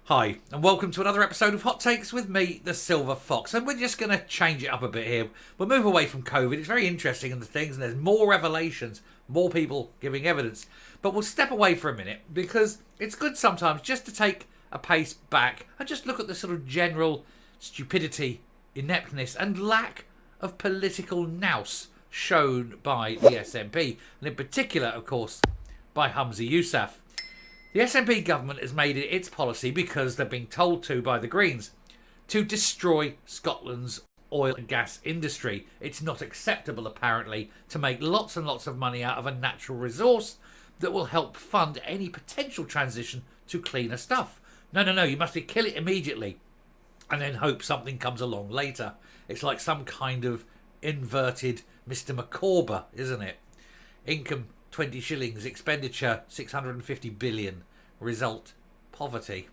Hi, and welcome to another episode of Hot Takes with me, the Silver Fox. And we're just going to change it up a bit here. We'll move away from COVID. It's very interesting in the things, and there's more revelations, more people giving evidence. But we'll step away for a minute because it's good sometimes just to take a pace back and just look at the sort of general stupidity, ineptness, and lack of political nous shown by the SNP. And in particular, of course, by Humza Yousaf. The SNP government has made it its policy, because they're being told to by the Greens, to destroy Scotland's oil and gas industry. It's not acceptable, apparently, to make lots and lots of money out of a natural resource that will help fund any potential transition to cleaner stuff. No, you must kill it immediately and then hope something comes along later. It's like some kind of inverted Mr. Micawber, isn't it? Income 20 shillings, expenditure 650 billion, result poverty.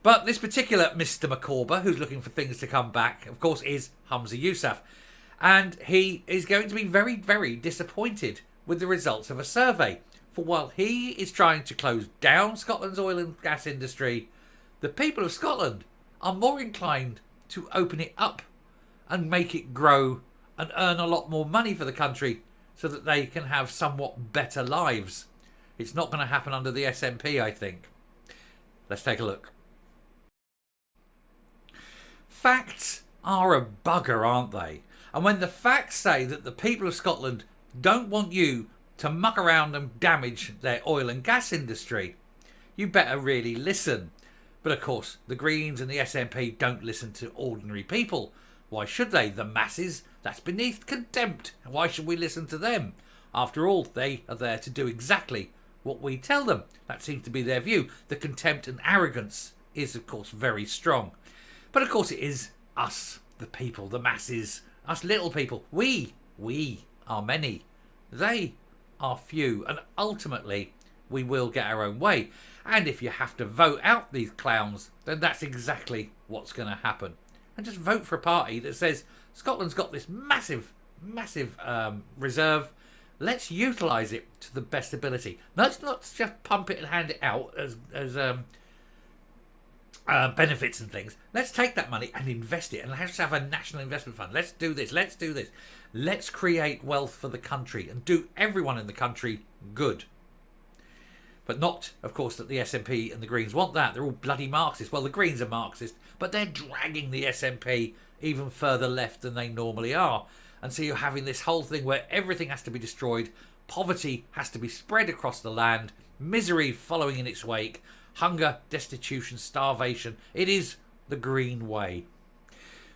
But this particular Mr. Micawber, who's looking for things to come back, of course, is Humza Yousaf. And he is going to be very, very disappointed with the results of a survey. For while he is trying to close down Scotland's oil and gas industry, the people of Scotland are more inclined to open it up and make it grow and earn a lot more money for the country, so that they can have somewhat better lives. It's not going to happen under the SNP, I think. Let's take a look. Facts are a bugger, aren't they? And when the facts say that the people of Scotland don't want you to muck around and damage their oil and gas industry, you better really listen. But of course, the Greens and the SNP don't listen to ordinary people. Why should they? The masses? That's beneath contempt. Why should we listen to them? After all, they are there to do exactly what we tell them. That seems to be their view. The contempt and arrogance is, of course, very strong. But of course it is us, the people, the masses, us little people. We are many. They are few. And ultimately, we will get our own way. And if you have to vote out these clowns, then that's exactly what's going to happen. And just vote for a party that says Scotland's got this massive reserve. Let's utilise it to the best ability. Let's not just pump it and hand it out as benefits and things. Let's take that money and invest it, and let's have a national investment fund. Let's do this. Let's create wealth for the country and do everyone in the country good. But not, of course, that the SNP and the Greens want that. They're all bloody Marxists. Well, the Greens are Marxist, but they're dragging the SNP even further left than they normally are. And so you're having this whole thing where everything has to be destroyed, poverty has to be spread across the land, misery following in its wake, hunger, destitution, starvation. It is the Green way.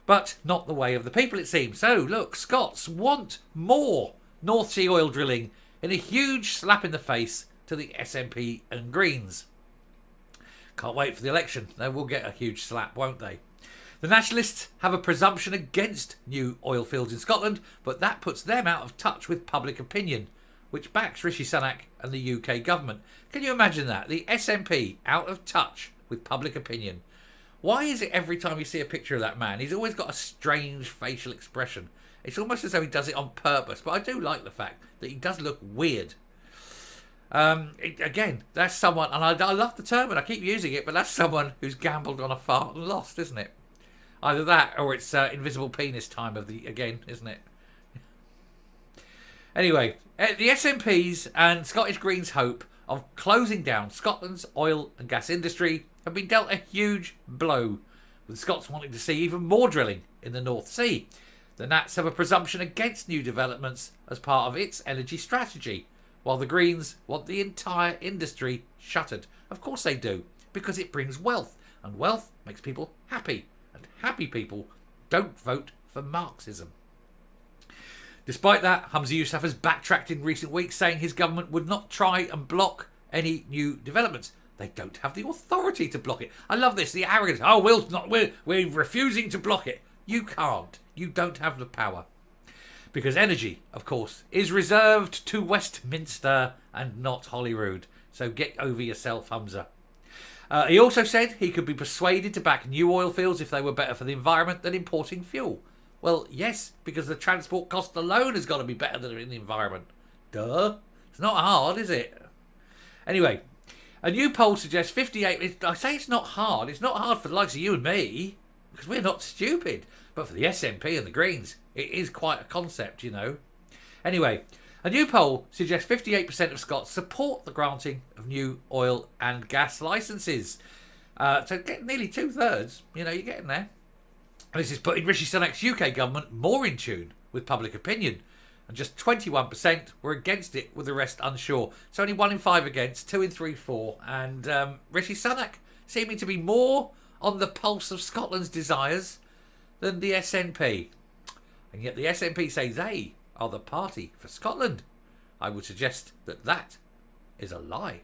But not the way of the people, it seems. So, look, Scots want more North Sea oil drilling in a huge slap in the face to the SNP and Greens. Can't wait for the election. They will get a huge slap, won't they? The Nationalists have a presumption against new oil fields in Scotland, but that puts them out of touch with public opinion, which backs Rishi Sunak and the UK government. Can you imagine that? The SNP out of touch with public opinion. Why is it every time you see a picture of that man, he's always got a strange facial expression? It's almost as though he does it on purpose, but I do like the fact that he does look weird. Again, that's someone, and I love the term and I keep using it, but that's someone who's gambled on a fart and lost, isn't it? Either that or it's invisible penis time of the, again, isn't it? Anyway, the SNP's and Scottish Greens' hope of closing down Scotland's oil and gas industry have been dealt a huge blow, with Scots wanting to see even more drilling in the North Sea. The Nats have a presumption against new developments as part of its energy strategy, while the Greens want the entire industry shuttered. Of course they do, because it brings wealth, and wealth makes people happy, and happy people don't vote for Marxism. Despite that, Humza Yousaf has backtracked in recent weeks, saying his government would not try and block any new developments. They don't have the authority to block it. I love this, the arrogance. Oh, we're refusing to block it. You can't. You don't have the power. Because energy, of course, is reserved to Westminster and not Holyrood. So get over yourself, Humza. He also said he could be persuaded to back new oil fields if they were better for the environment than importing fuel. Well, yes, because the transport cost alone has got to be better than the environment. Duh. It's not hard, is it? Anyway, A new poll suggests 58... I say it's not hard. It's not hard for the likes of you and me, because we're not stupid. But for the SNP and the Greens, it is quite a concept, you know. Anyway, a new poll suggests 58% of Scots support the granting of new oil and gas licences. So get nearly 2/3, you know, you're getting there. And this is putting Rishi Sunak's UK government more in tune with public opinion. And just 21% were against it, with the rest unsure. So only 1 in 5 against, 2 in 3 for. And Rishi Sunak seeming to be more on the pulse of Scotland's desires than the SNP. And yet the SNP say they are the party for Scotland. I would suggest that that is a lie.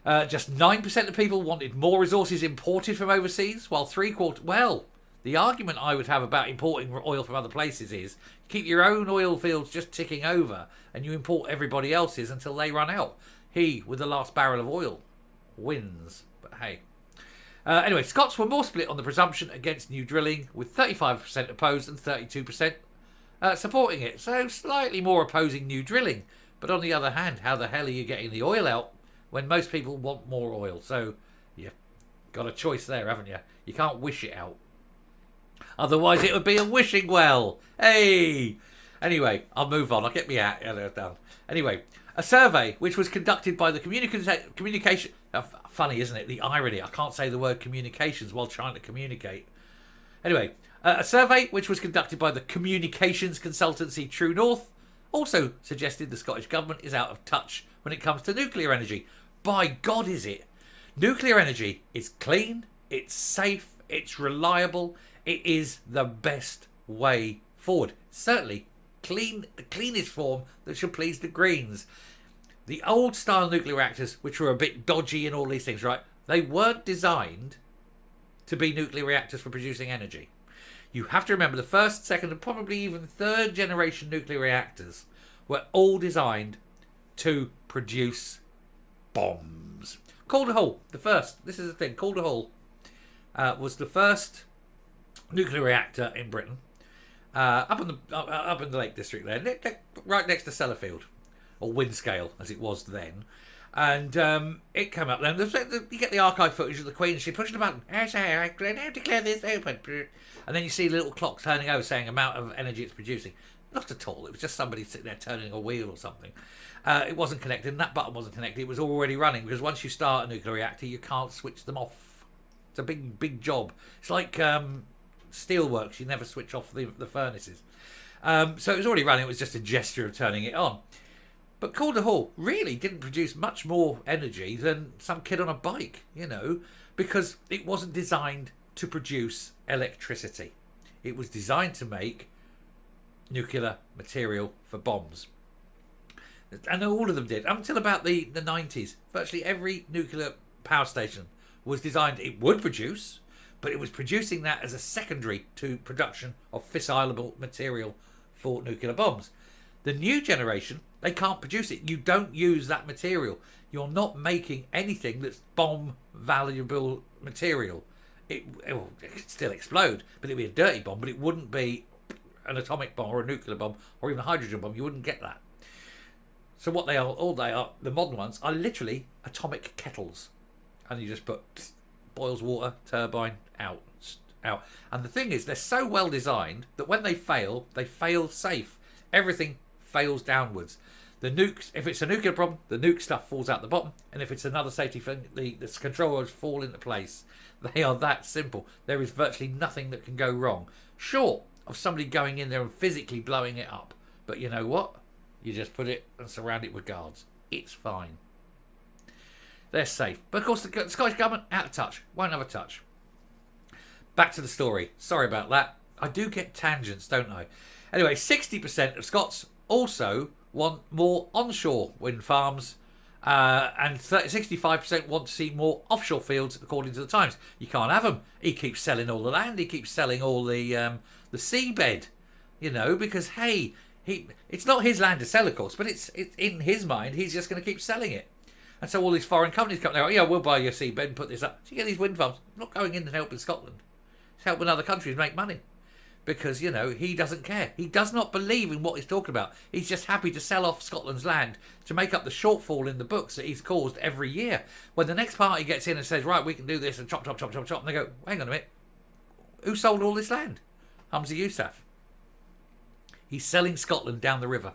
Just 9% of people wanted more resources imported from overseas, while 3/4... Well, the argument I would have about importing oil from other places is keep your own oil fields just ticking over and you import everybody else's until they run out. He, with the last barrel of oil, wins. But hey. Anyway, Scots were more split on the presumption against new drilling, with 35% opposed and 32% supporting it. So slightly more opposing new drilling. But on the other hand, how the hell are you getting the oil out when most people want more oil? So you've got a choice there, haven't you? You can't wish it out. Otherwise it would be a wishing well. Hey! Anyway, I'll move on. I'll get me out. Done. Anyway, a survey which was conducted by the communication... funny, isn't it? The irony. I can't say the word communications while trying to communicate. Anyway, a survey which was conducted by the communications consultancy True North also suggested the Scottish Government is out of touch when it comes to nuclear energy. By God, is it? Nuclear energy is clean, it's safe, it's reliable, it is the best way forward. Certainly, the cleanest form that should please the Greens. The old style nuclear reactors, which were a bit dodgy and all these things, right? They weren't designed to be nuclear reactors for producing energy. You have to remember the first, second, and probably even third generation nuclear reactors were all designed to produce bombs. Calder Hall, the first. This is the thing. Calder Hall was the first nuclear reactor in Britain, up in the Lake District there, right next to Sellafield, or Windscale as it was then. And it came up then. You get the archive footage of the Queen. She pushed a button. I now declare this open. And then you see a little clock turning over saying amount of energy it's producing. Not at all. It was just somebody sitting there turning a wheel or something. It wasn't connected, and that button wasn't connected. It was already running, because once you start a nuclear reactor, you can't switch them off. It's a big job. It's like steelworks. You never switch off the furnaces. So it was already running. It was just a gesture of turning it on. But Calder Hall really didn't produce much more energy than some kid on a bike, you know, because it wasn't designed to produce electricity. It was designed to make nuclear material for bombs. And all of them did. Until about the 90s, virtually every nuclear power station was designed, it would produce, but it was producing that as a secondary to production of fissilable material for nuclear bombs. The new generation, they can't produce it. You don't use that material. You're not making anything that's bomb valuable material. It could still explode, but it'd be a dirty bomb, but it wouldn't be an atomic bomb or a nuclear bomb or even a hydrogen bomb. You wouldn't get that. So what they are, the modern ones, are literally atomic kettles. And you just put, boils water, turbine, out. And the thing is, they're so well designed that when they fail safe. Everything fails downwards. The nukes, if it's a nuclear problem, the nuke stuff falls out the bottom, and if it's another safety thing, the controllers fall into place. They are that simple. There is virtually nothing that can go wrong, short of somebody going in there and physically blowing it up. But you know what? You just put it and surround it with guards. It's fine. They're safe. But of course, the Scottish Government, out of touch. Won't have a touch. Back to the story. Sorry about that. I do get tangents, don't I? Anyway, 60% of Scots also want more onshore wind farms, and 65% want to see more offshore fields, according to the Times. You can't have them. He keeps selling all the land. He keeps selling all the seabed, you know, because, hey, it's not his land to sell, of course, but it's in his mind, he's just going to keep selling it. And so all these foreign companies come there, yeah, we'll buy your seabed and put this up. So you get these wind farms. Not going in and helping Scotland. It's helping other countries make money. because, you know, he doesn't care. He does not believe in what he's talking about. He's just happy to sell off Scotland's land to make up the shortfall in the books that he's caused every year. When the next party gets in and says, right, we can do this, and chop, chop, chop, chop, chop, and they go, hang on a minute, who sold all this land? Humza Yousaf. He's selling Scotland down the river.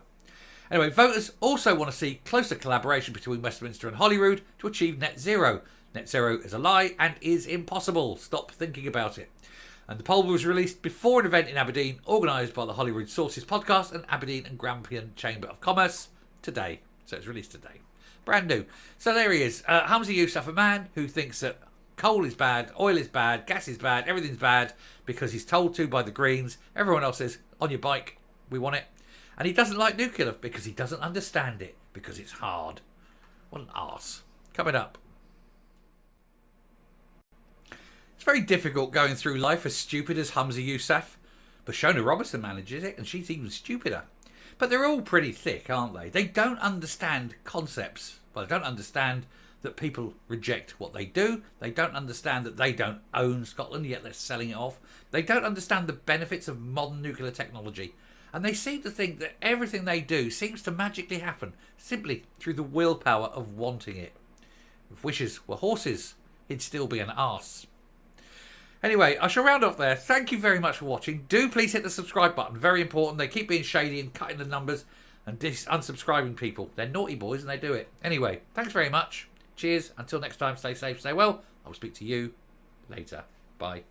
Anyway, voters also want to see closer collaboration between Westminster and Holyrood to achieve net zero. Net zero is a lie and is impossible. Stop thinking about it. And the poll was released before an event in Aberdeen organised by the Holyrood Sources podcast and Aberdeen and Grampian Chamber of Commerce today. So it's released today. Brand new. So there he is. Humza Yousaf, a man who thinks that coal is bad, oil is bad, gas is bad, everything's bad because he's told to by the Greens. Everyone else says, on your bike, we want it. And he doesn't like nuclear because he doesn't understand it, because it's hard. What an arse. Coming up. It's very difficult going through life as stupid as Humza Yousaf. But Shona Robertson manages it, and she's even stupider. But they're all pretty thick, aren't they? They don't understand concepts. Well, they don't understand that people reject what they do. They don't understand that they don't own Scotland, yet they're selling it off. They don't understand the benefits of modern nuclear technology. And they seem to think that everything they do seems to magically happen simply through the willpower of wanting it. If wishes were horses, he'd still be an arse. Anyway, I shall round off there. Thank you very much for watching. Do please hit the subscribe button. Very important. They keep being shady and cutting the numbers and unsubscribing people. They're naughty boys and they do it. Anyway, thanks very much. Cheers. Until next time, stay safe, stay well. I will speak to you later. Bye.